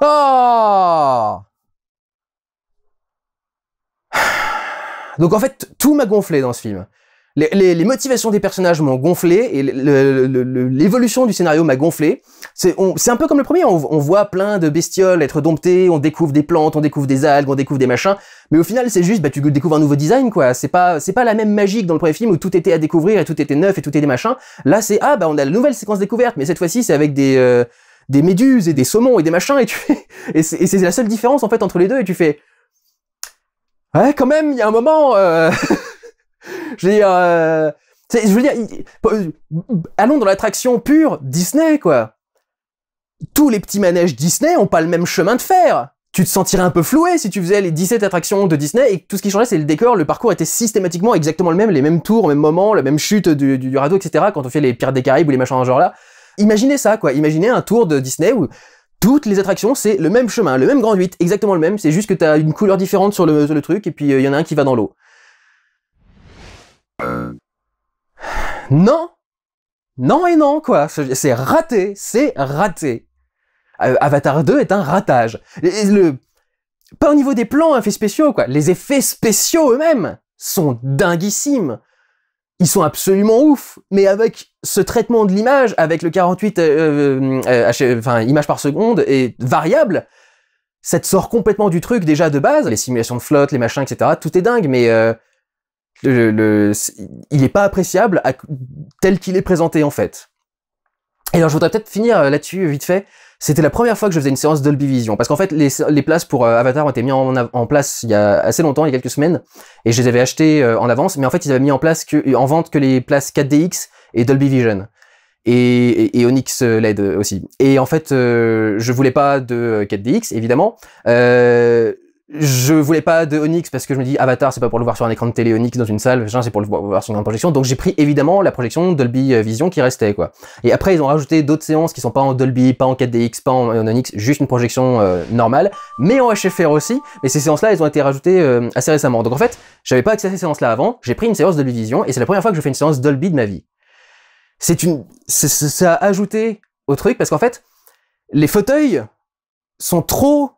Oh. Donc en fait, tout m'a gonflé dans ce film. Les motivations des personnages m'ont gonflé, et l'évolution du scénario m'a gonflé. C'est un peu comme le premier, on voit plein de bestioles être domptées, on découvre des plantes, on découvre des algues, on découvre des machins, mais au final c'est juste, tu découvres un nouveau design, quoi. C'est pas la même magie que dans le premier film où tout était à découvrir et tout était neuf et tout était machin. Là c'est, on a la nouvelle séquence découverte, mais cette fois-ci c'est avec des méduses et des saumons et des machins, et c'est la seule différence en fait entre les deux, et tu fais... Ouais, quand même, il y a un moment... je veux dire, allons dans l'attraction pure Disney, quoi. Tous les petits manèges Disney ont pas le même chemin de fer. Tu te sentirais un peu floué si tu faisais les 17 attractions de Disney et que tout ce qui changeait, c'est le décor, le parcours était systématiquement exactement le même, les mêmes tours au même moment, la même chute du radeau, etc. Quand on fait les Pirates des Caraïbes ou les machins dans ce genre-là. Imaginez ça, quoi. Imaginez un tour de Disney où toutes les attractions, c'est le même chemin, le même grand 8, exactement le même, c'est juste que t'as une couleur différente sur le truc, et puis il y en a un qui va dans l'eau. Non! Non et non, quoi. C'est raté, c'est raté. Avatar 2 est un ratage. Pas au niveau des plans, effets spéciaux, quoi. Les effets spéciaux eux-mêmes sont dinguissimes. Ils sont absolument ouf, mais avec ce traitement de l'image, avec le 48 images par seconde et variable, ça te sort complètement du truc déjà de base. Les simulations de flotte, les machins, etc. Tout est dingue, mais il est pas appréciable tel qu'il est présenté en fait. Et alors je voudrais peut-être finir là-dessus vite fait. C'était la première fois que je faisais une séance Dolby Vision, parce qu'en fait les places pour Avatar ont été mises en place il y a assez longtemps, il y a quelques semaines, et je les avais achetées en avance, mais en fait ils avaient mis en vente que les places 4DX et Dolby Vision, et Onyx LED aussi. Et en fait je voulais pas de 4DX évidemment, je voulais pas de Onyx parce que je me dis Avatar c'est pas pour le voir sur un écran de télé Onyx dans une salle, c'est pour le voir sur une grande projection, donc j'ai pris évidemment la projection Dolby Vision qui restait, quoi. Et après ils ont rajouté d'autres séances qui sont pas en Dolby, pas en 4DX, pas en Onyx, juste une projection normale, mais en HFR aussi, et ces séances là elles ont été rajoutées assez récemment. Donc en fait j'avais pas accès à ces séances là avant, j'ai pris une séance Dolby Vision et c'est la première fois que je fais une séance Dolby de ma vie. Ça a ajouté au truc parce qu'en fait les fauteuils sont trop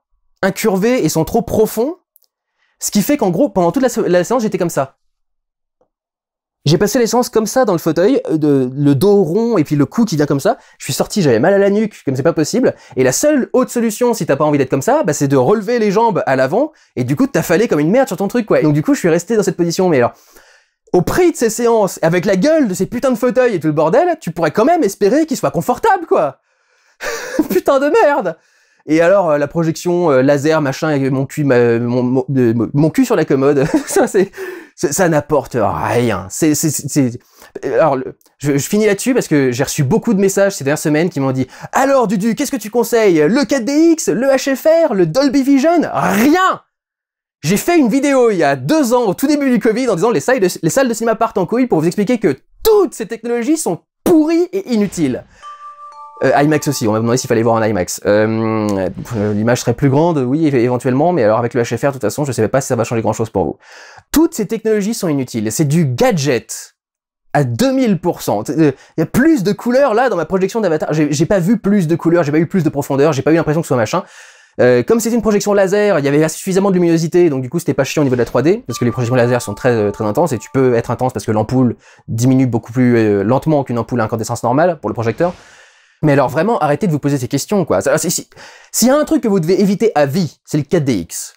incurvés et sont trop profonds, ce qui fait qu'en gros, pendant toute la séance, j'étais comme ça. J'ai passé les séances comme ça dans le fauteuil, le dos rond et puis le cou qui vient comme ça. Je suis sorti, j'avais mal à la nuque, comme c'est pas possible. Et la seule autre solution, si t'as pas envie d'être comme ça, c'est de relever les jambes à l'avant et du coup de t'affaler comme une merde sur ton truc, quoi. Et donc du coup, je suis resté dans cette position, mais alors... au prix de ces séances, avec la gueule de ces putains de fauteuils et tout le bordel, tu pourrais quand même espérer qu'ils soient confortables, quoi. Putain de merde. Et alors, la projection laser, machin, et mon cul, mon cul sur la commode, ça n'apporte rien. Alors, je finis là-dessus parce que j'ai reçu beaucoup de messages ces dernières semaines qui m'ont dit « Alors, Dudu, qu'est-ce que tu conseilles? Le 4DX? Le HFR? Le Dolby Vision? Rien !» J'ai fait une vidéo il y a 2 ans, au tout début du Covid, en disant les salles de cinéma partent en couille pour vous expliquer que toutes ces technologies sont pourries et inutiles. IMAX aussi, on m'a demandé s'il fallait voir en IMAX. L'image serait plus grande, oui, éventuellement, mais alors avec le HFR, de toute façon, je ne savais pas si ça va changer grand-chose pour vous. Toutes ces technologies sont inutiles, c'est du gadget à 2000%. Il y a plus de couleurs là dans ma projection d'Avatar. J'ai pas vu plus de couleurs, j'ai pas eu plus de profondeur, j'ai pas eu l'impression que ce soit machin. Comme c'était une projection laser, il y avait suffisamment de luminosité, donc du coup c'était pas chiant au niveau de la 3D, parce que les projections laser sont très intenses, et tu peux être intense parce que l'ampoule diminue beaucoup plus lentement qu'une ampoule à incandescence normale pour le projecteur. Mais alors vraiment, arrêtez de vous poser ces questions, quoi. S'il y a un truc que vous devez éviter à vie, c'est le 4DX.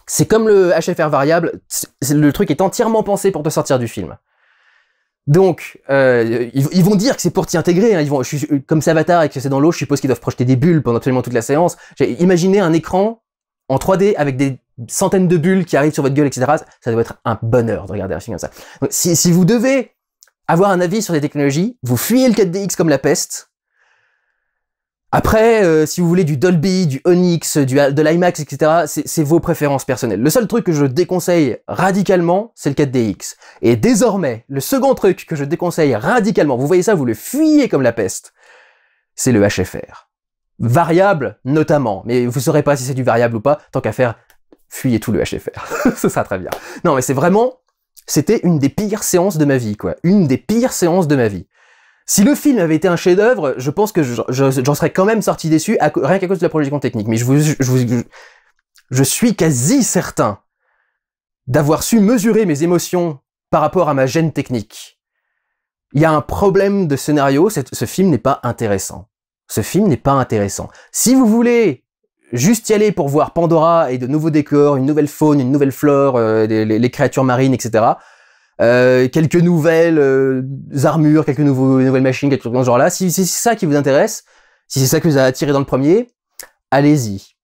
C'est comme le HFR variable, le truc est entièrement pensé pour te sortir du film. Donc, ils vont dire que c'est pour t'y intégrer, hein. Comme c'est Avatar et que c'est dans l'eau, je suppose qu'ils doivent projeter des bulles pendant absolument toute la séance. J'ai imaginé un écran en 3D avec des centaines de bulles qui arrivent sur votre gueule, etc. Ça doit être un bonheur de regarder un film comme ça. Donc, si vous devez avoir un avis sur des technologies, vous fuyez le 4DX comme la peste. Après, si vous voulez du Dolby, du Onyx, de l'IMAX, etc., c'est vos préférences personnelles. Le seul truc que je déconseille radicalement, c'est le 4DX. Et désormais, le second truc que je déconseille radicalement, vous voyez ça, vous le fuyez comme la peste, c'est le HFR. Variable, notamment. Mais vous saurez pas si c'est du variable ou pas, tant qu'à faire, fuyez tout le HFR. Ce sera très bien. Non, mais c'est vraiment... C'était une des pires séances de ma vie, quoi. Une des pires séances de ma vie. Si le film avait été un chef-d'œuvre, je pense que j'en serais quand même sorti déçu, rien qu'à cause de la projection technique. Mais je suis quasi certain d'avoir su mesurer mes émotions par rapport à ma gêne technique. Il y a un problème de scénario, ce film n'est pas intéressant. Ce film n'est pas intéressant. Si vous voulez juste y aller pour voir Pandora et de nouveaux décors, une nouvelle faune, une nouvelle flore, les créatures marines, etc., quelques nouvelles armures, quelques nouvelles machines, quelque chose dans ce genre-là. Si c'est ça qui vous intéresse, si c'est ça que vous a attiré dans le premier, allez-y.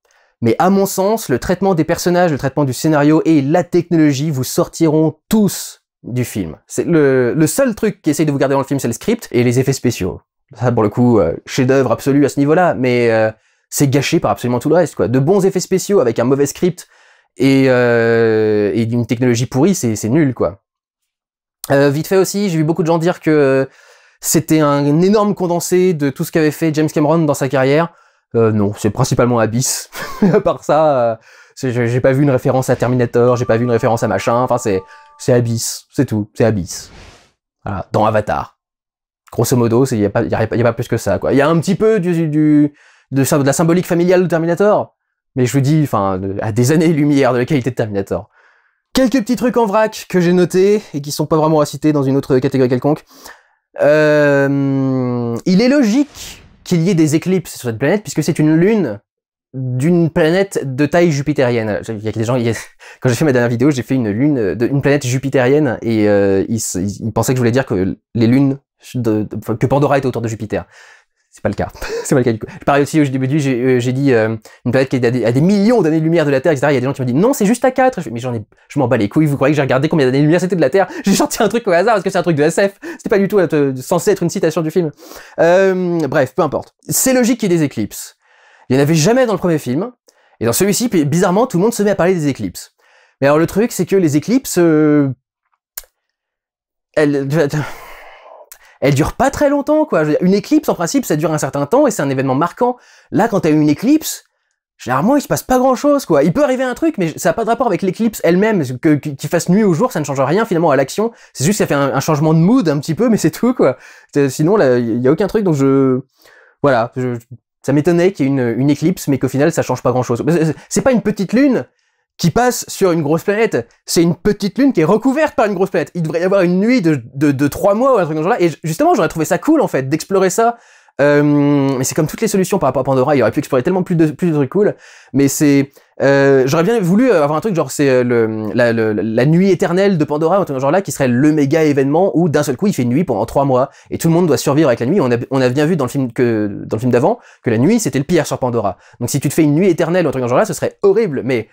Mais à mon sens, le traitement des personnages, le traitement du scénario et la technologie vous sortiront tous du film. C'est le seul truc qui essaye de vous garder dans le film, c'est le script et les effets spéciaux. Ça, pour le coup, chef-d'œuvre absolu à ce niveau-là, mais c'est gâché par absolument tout le reste, quoi. De bons effets spéciaux avec un mauvais script et d'une technologie pourrie, c'est nul, quoi. Vite fait aussi, j'ai vu beaucoup de gens dire que c'était un énorme condensé de tout ce qu'avait fait James Cameron dans sa carrière. Non, c'est principalement Abyss. À part ça, j'ai pas vu une référence à Terminator, j'ai pas vu une référence à machin, enfin c'est Abyss, c'est tout, c'est Abyss. Voilà, dans Avatar. Grosso modo, y a pas plus que ça, quoi. Il y a un petit peu de la symbolique familiale de Terminator, mais je vous dis, enfin, à des années-lumière de la qualité de Terminator. Quelques petits trucs en vrac que j'ai notés et qui sont pas vraiment à citer dans une autre catégorie quelconque. Il est logique qu'il y ait des éclipses sur cette planète puisque c'est une lune d'une planète de taille jupitérienne. Il y a des gens, quand j'ai fait ma dernière vidéo, j'ai fait une lune une planète jupitérienne et ils pensaient que je voulais dire que les lunes que Pandora était autour de Jupiter. C'est pas le cas. C'est pas le cas du coup. Pareil aussi, au début, j'ai dit une planète qui est à des millions d'années-lumière de la Terre, etc. Il y a des gens qui m'ont dit non, c'est juste à 4. Mais je m'en bats les couilles. Vous croyez que j'ai regardé combien d'années-lumière c'était de la Terre? J'ai sorti un truc au hasard parce que c'est un truc de SF. C'était pas du tout censé être une citation du film. Bref, peu importe. C'est logique qu'il y ait des éclipses. Il y en avait jamais dans le premier film. Et dans celui-ci, bizarrement, tout le monde se met à parler des éclipses. Mais alors le truc, c'est que les éclipses, elle dure pas très longtemps, quoi. Une éclipse, en principe, ça dure un certain temps et c'est un événement marquant. Là, quand t'as une éclipse, généralement, il se passe pas grand-chose, quoi. Il peut arriver un truc, mais ça a pas de rapport avec l'éclipse elle-même. Qu'il fasse nuit ou jour, ça ne change rien, finalement, à l'action. C'est juste que ça fait un changement de mood, un petit peu, mais c'est tout, quoi. Sinon, là, il y a aucun truc, donc voilà. Ça m'étonnait qu'il y ait une éclipse, mais qu'au final, ça change pas grand-chose. C'est pas une petite lune qui passe sur une grosse planète, c'est une petite lune qui est recouverte par une grosse planète. Il devrait y avoir une nuit de 3 mois ou un truc dans ce genre-là, et justement, j'aurais trouvé ça cool, en fait, d'explorer ça Mais c'est comme toutes les solutions par rapport à Pandora, il aurait pu explorer tellement plus de trucs cool, mais c'est... j'aurais bien voulu avoir un truc genre c'est la nuit éternelle de Pandora, un truc genre là, qui serait le méga événement où d'un seul coup il fait nuit pendant 3 mois, et tout le monde doit survivre avec la nuit. On a bien vu dans le film d'avant, que la nuit c'était le pire sur Pandora. Donc si tu te fais une nuit éternelle ou un truc genre là, ce serait horrible, mais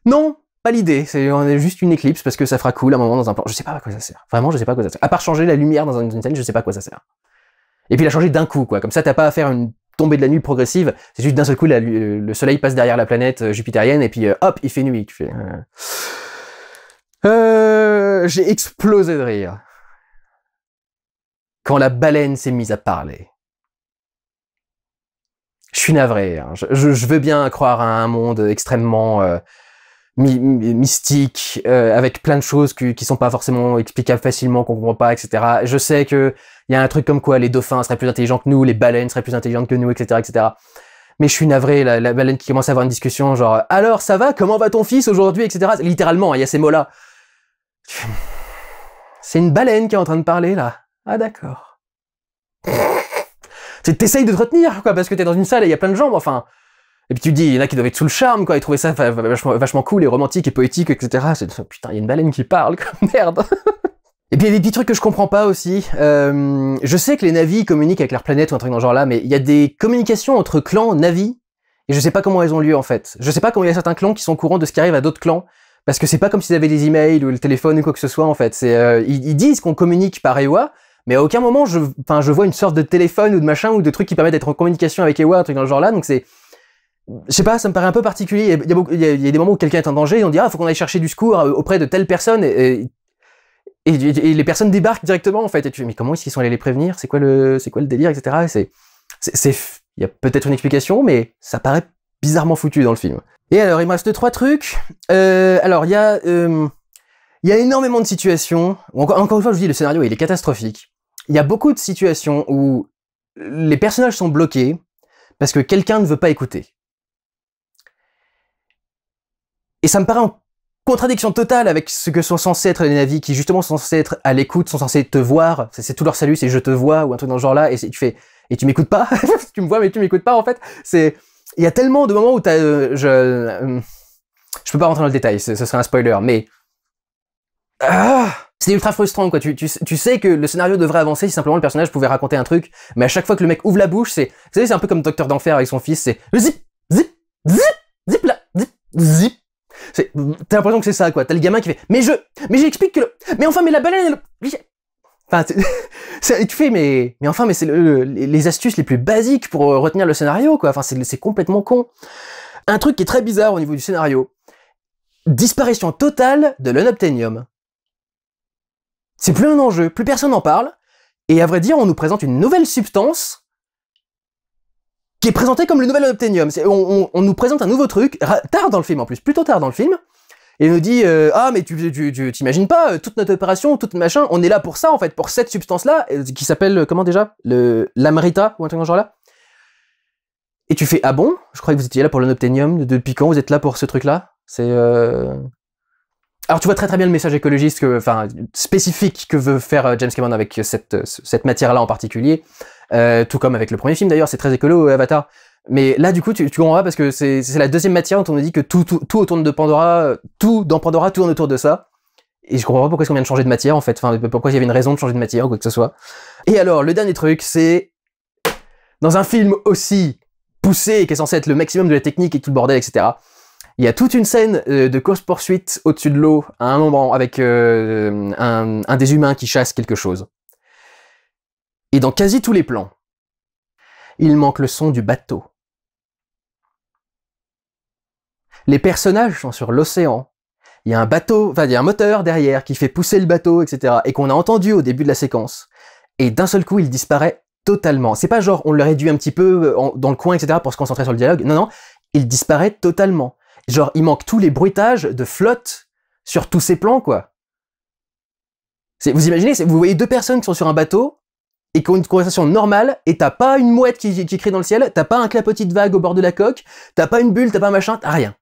non, pas l'idée, on est juste une éclipse parce que ça fera cool à un moment dans un plan. Je sais pas à quoi ça sert. Vraiment, je sais pas à quoi ça sert. À part changer la lumière dans une scène, je sais pas à quoi ça sert. Et puis la changer d'un coup, quoi. Comme ça, t'as pas à faire une tombée de la nuit progressive. C'est juste d'un seul coup, le soleil passe derrière la planète jupitérienne et puis hop, il fait nuit. Tu fais. J'ai explosé de rire quand la baleine s'est mise à parler. Je suis navré. Hein. Je veux bien croire à un monde extrêmement mystique, avec plein de choses qui sont pas forcément explicables facilement, qu'on comprend pas, etc. Je sais que il y a un truc comme quoi les dauphins seraient plus intelligents que nous, les baleines seraient plus intelligentes que nous, etc., etc. Mais je suis navré, la baleine qui commence à avoir une discussion genre « Alors, ça va? Comment va ton fils aujourd'hui? » etc. Littéralement, il y a ces mots-là. C'est une baleine qui est en train de parler, là. Ah, d'accord. T'essayes de te retenir, quoi, parce que t'es dans une salle et il y a plein de gens, enfin... Et puis tu te dis, il y en a qui doivent être sous le charme, quoi, et trouver ça vachement cool et romantique et poétique, etc. Putain, il y a une baleine qui parle, quoi, merde. Et puis il y a des petits trucs que je comprends pas aussi. Je sais que les navis communiquent avec leur planète ou un truc dans ce genre-là, mais il y a des communications entre clans navis, et je sais pas comment elles ont lieu, en fait. Je sais pas comment il y a certains clans qui sont au courant de ce qui arrive à d'autres clans, parce que c'est pas comme s'ils avaient des emails ou le téléphone ou quoi que ce soit, en fait. Ils disent qu'on communique par EWA, mais à aucun moment je vois une sorte de téléphone ou de machin ou de trucs qui permettent d'être en communication avec EWA, un truc dans le genre-là, donc c'est... Je sais pas, ça me paraît un peu particulier. Il y a des moments où quelqu'un est en danger et on dit « Ah, faut qu'on aille chercher du secours auprès de telle personne » et les personnes débarquent directement, en fait. Et tu dis « Mais comment est-ce qu'ils sont allés les prévenir? C'est quoi le délire, etc. » il y a peut-être une explication, mais ça paraît bizarrement foutu dans le film. Et alors, il me reste 3 trucs. Alors, il y a énormément de situations. Encore une fois, je vous dis, le scénario, il est catastrophique. Il y a beaucoup de situations où les personnages sont bloqués parce que quelqu'un ne veut pas écouter. Et ça me paraît en contradiction totale avec ce que sont censés être les navis, qui justement sont censés être à l'écoute, sont censés te voir, c'est tout leur salut, c'est je te vois, ou un truc dans ce genre-là, et tu fais, et tu m'écoutes pas, tu me vois mais tu m'écoutes pas en fait, il y a tellement de moments où je peux pas rentrer dans le détail, ce serait un spoiler, mais, c'est ultra frustrant quoi, tu sais que le scénario devrait avancer si simplement le personnage pouvait raconter un truc, mais à chaque fois que le mec ouvre la bouche, vous savez, c'est un peu comme Docteur d'Enfer avec son fils, c'est zip, zip, zip, zip là, zip, zip. T'as l'impression que c'est ça, quoi. T'as le gamin qui fait mais j'explique que mais enfin, mais la baleine, enfin, tu fais, mais enfin, mais c'est les astuces les plus basiques pour retenir le scénario, quoi. Enfin, c'est complètement con. Un truc qui est très bizarre au niveau du scénario. Disparition totale de l'unobtainium. C'est plus un enjeu, plus personne n'en parle, et à vrai dire, on nous présente une nouvelle substance qui est présenté comme le nouvel unobtainium. On nous présente un nouveau truc, tard dans le film en plus, plutôt tard dans le film, et il nous dit ah mais tu t'imagines pas, toute notre opération, toute machin, on est là pour ça en fait, pour cette substance-là, qui s'appelle, comment déjà, l'amrita, ou un truc dans ce genre-là. Et tu fais ah bon, je croyais que vous étiez là pour l'unobtainium, depuis quand vous êtes là pour ce truc-là? Alors tu vois très bien le message écologiste, spécifique que veut faire James Cameron avec cette matière-là en particulier. Tout comme avec le premier film d'ailleurs, c'est très écolo, Avatar. Mais là, du coup, tu comprends pas parce que c'est la deuxième matière dont on nous dit que tout autour de Pandora, tout dans Pandora tourne autour de ça. Et je comprends pas pourquoi est-ce qu'on vient de changer de matière, en fait. Enfin, pourquoi il y avait une raison de changer de matière ou quoi que ce soit. Et alors, le dernier truc, c'est... Dans un film aussi poussé, qui est censé être le maximum de la technique et tout le bordel, etc., il y a toute une scène de course-poursuite au-dessus de l'eau, à un moment, avec un des humains qui chasse quelque chose. Et dans quasi tous les plans, il manque le son du bateau. Les personnages sont sur l'océan. Il y a un bateau, il y a un moteur derrière qui fait pousser le bateau, etc. et qu'on a entendu au début de la séquence. Et d'un seul coup, il disparaît totalement. C'est pas genre on le réduit un petit peu dans le coin, etc. pour se concentrer sur le dialogue. Non, non, il disparaît totalement. Genre, il manque tous les bruitages de flotte sur tous ces plans, quoi. Vous imaginez, vous voyez 2 personnes qui sont sur un bateau et qui ont une conversation normale, et t'as pas une mouette qui crie dans le ciel, t'as pas un clapotis de vague au bord de la coque, t'as pas une bulle, t'as pas un machin, t'as rien.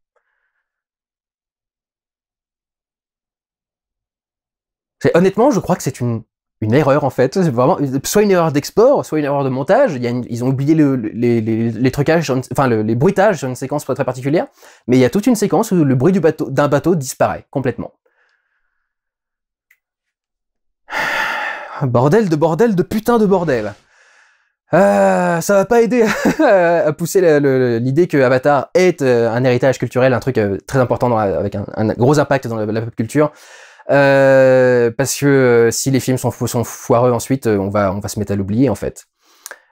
Honnêtement, je crois que c'est une une erreur en fait, c'est vraiment soit une erreur d'export, soit une erreur de montage. Ils ont oublié les trucages, enfin les bruitages sur une séquence très particulière, mais il y a toute une séquence où le bruit d'un bateau disparaît complètement. Bordel de putain de bordel. Ça va pas aider à pousser l'idée que Avatar est un héritage culturel, un truc très important avec un gros impact dans la pop culture. Parce que si les films sont foireux ensuite, on va se mettre à l'oublier en fait.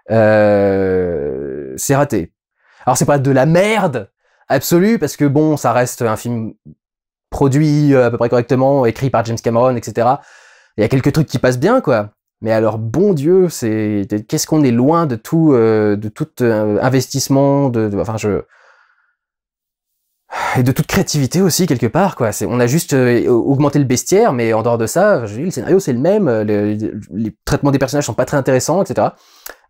C'est raté. Alors c'est pas de la merde absolue, parce que bon, ça reste un film produit à peu près correctement, écrit par James Cameron, etc. Il y a quelques trucs qui passent bien, quoi. Mais alors, bon Dieu, qu'est-ce qu'on est loin de tout investissement, et de toute créativité aussi, quelque part, quoi. On a juste augmenté le bestiaire, mais en dehors de ça, je dis, le scénario c'est le même, les traitements des personnages sont pas très intéressants, etc.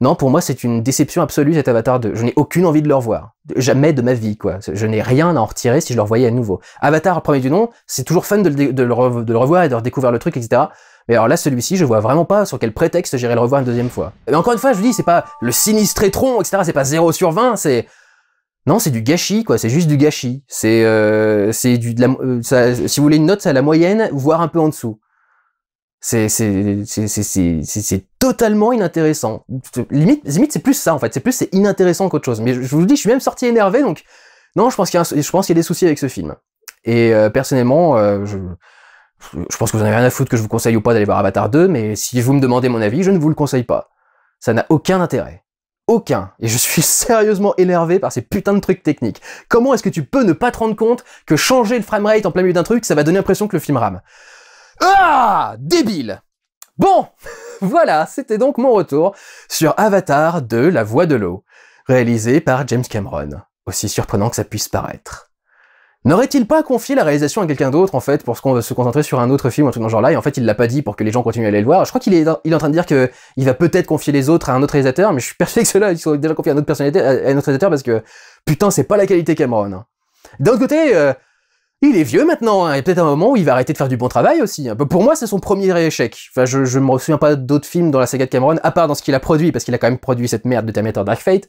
Non, pour moi, c'est une déception absolue, cet Avatar 2. Je n'ai aucune envie de le revoir. Jamais de ma vie, quoi. Je n'ai rien à en retirer si je le revoyais à nouveau. Avatar, premier du nom, c'est toujours fun de le revoir et de redécouvrir le truc, etc. Mais alors là, celui-ci, je vois vraiment pas sur quel prétexte j'irai le revoir une deuxième fois. Mais encore une fois, je vous dis, c'est pas le sinistré tronc, etc. C'est pas 0 sur 20, c'est... Non, c'est du gâchis, quoi. C'est juste du gâchis. Si vous voulez une note, c'est à la moyenne, voire un peu en dessous. C'est totalement inintéressant. Limite, c'est plus ça, en fait. C'est inintéressant qu'autre chose. Mais je vous le dis, je suis même sorti énervé, donc... Non, je pense qu'il y a des soucis avec ce film. Et personnellement, je pense que vous en avez rien à foutre que je vous conseille ou pas d'aller voir Avatar 2, mais si vous me demandez mon avis, je ne vous le conseille pas. Ça n'a aucun intérêt. Aucun. Et je suis sérieusement énervé par ces putains de trucs techniques. Comment est-ce que tu peux ne pas te rendre compte que changer le framerate en plein milieu d'un truc, ça va donner l'impression que le film rame? Ah! Débile! Bon! Voilà, c'était donc mon retour sur Avatar 2, La Voix de l'eau, réalisé par James Cameron. Aussi surprenant que ça puisse paraître. N'aurait-il pas confié la réalisation à quelqu'un d'autre, en fait, pour se concentrer sur un autre film, un truc dans ce genre-là, et en fait, il l'a pas dit pour que les gens continuent à aller le voir. Je crois qu'il est en train de dire que il va peut-être confier les autres à un autre réalisateur, mais je suis persuadé que ceux-là, ils sont déjà confiés à une autre personnalité, à un autre réalisateur, parce que, putain, c'est pas la qualité Cameron. Hein. D'un autre côté, il est vieux maintenant, hein, et peut-être un moment où il va arrêter de faire du bon travail aussi. Hein. Pour moi, c'est son premier échec. Enfin, je me souviens pas d'autres films dans la saga de Cameron, à part dans ce qu'il a produit, parce qu'il a quand même produit cette merde de Terminator Dark Fate.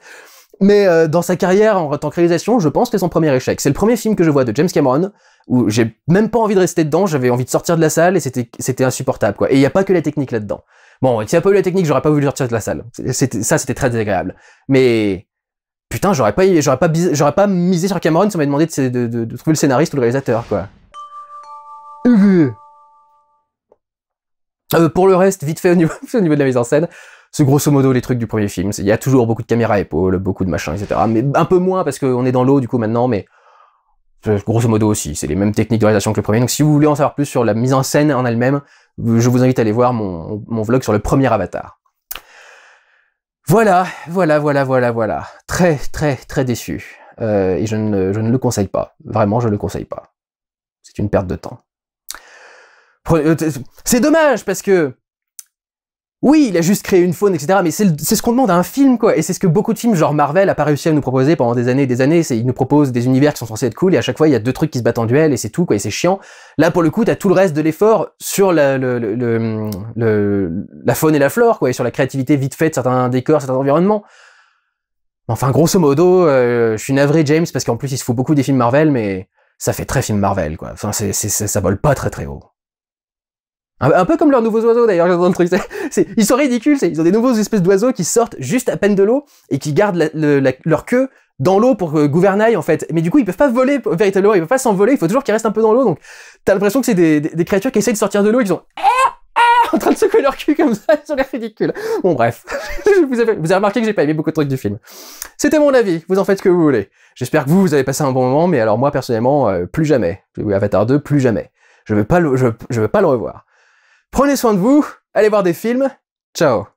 Mais dans sa carrière en tant que réalisation, je pense que c'est son premier échec. C'est le premier film que je vois de James Cameron où j'ai même pas envie de rester dedans, j'avais envie de sortir de la salle et c'était insupportable, quoi. Et il y a pas que la technique là-dedans. Bon, s'il y a pas eu la technique, j'aurais pas voulu sortir de la salle. C'était très désagréable. Mais putain, j'aurais pas misé sur Cameron si on m'avait demandé de trouver le scénariste ou le réalisateur, quoi. Pour le reste, vite fait au niveau de la mise en scène. C'est grosso modo les trucs du premier film. Il y a toujours beaucoup de caméras à épaules, beaucoup de machins, etc. Mais un peu moins parce qu'on est dans l'eau du coup maintenant, mais grosso modo aussi. C'est les mêmes techniques de réalisation que le premier. Donc si vous voulez en savoir plus sur la mise en scène en elle-même, je vous invite à aller voir mon vlog sur le premier Avatar. Voilà. Très, très, très déçu. Et je ne le conseille pas. Vraiment, je ne le conseille pas. C'est une perte de temps. C'est dommage parce que oui, il a juste créé une faune, etc. Mais c'est ce qu'on demande à un film, quoi. Et c'est ce que beaucoup de films, genre Marvel, a pas réussi à nous proposer pendant des années et des années. Ils nous proposent des univers qui sont censés être cool, et à chaque fois, il y a deux trucs qui se battent en duel, et c'est tout, quoi. Et c'est chiant. Là, pour le coup, t'as tout le reste de l'effort sur la faune et la flore, quoi. Et sur la créativité vite faite, certains décors, certains environnements. Enfin, grosso modo, je suis navré, James, parce qu'en plus, il se fout beaucoup des films Marvel, mais ça fait très film Marvel, quoi. Enfin, ça vole pas très très haut. Un peu comme leurs nouveaux oiseaux d'ailleurs, dans le truc. Ils sont ridicules, ils ont des nouveaux espèces d'oiseaux qui sortent juste à peine de l'eau et qui gardent leur queue dans l'eau pour gouvernail en fait. Mais du coup ils peuvent pas voler véritablement, ils peuvent pas s'envoler, il faut toujours qu'ils restent un peu dans l'eau, donc t'as l'impression que c'est des créatures qui essayent de sortir de l'eau et qui sont en train de secouer leur cul comme ça, ils sont l'air ridicules. Bon bref, vous avez remarqué que j'ai pas aimé beaucoup de trucs du film. C'était mon avis, vous en faites ce que vous voulez. J'espère que vous avez passé un bon moment, mais alors moi personnellement, plus jamais. Avatar 2, plus jamais. Je veux pas le revoir. Prenez soin de vous, allez voir des films, ciao.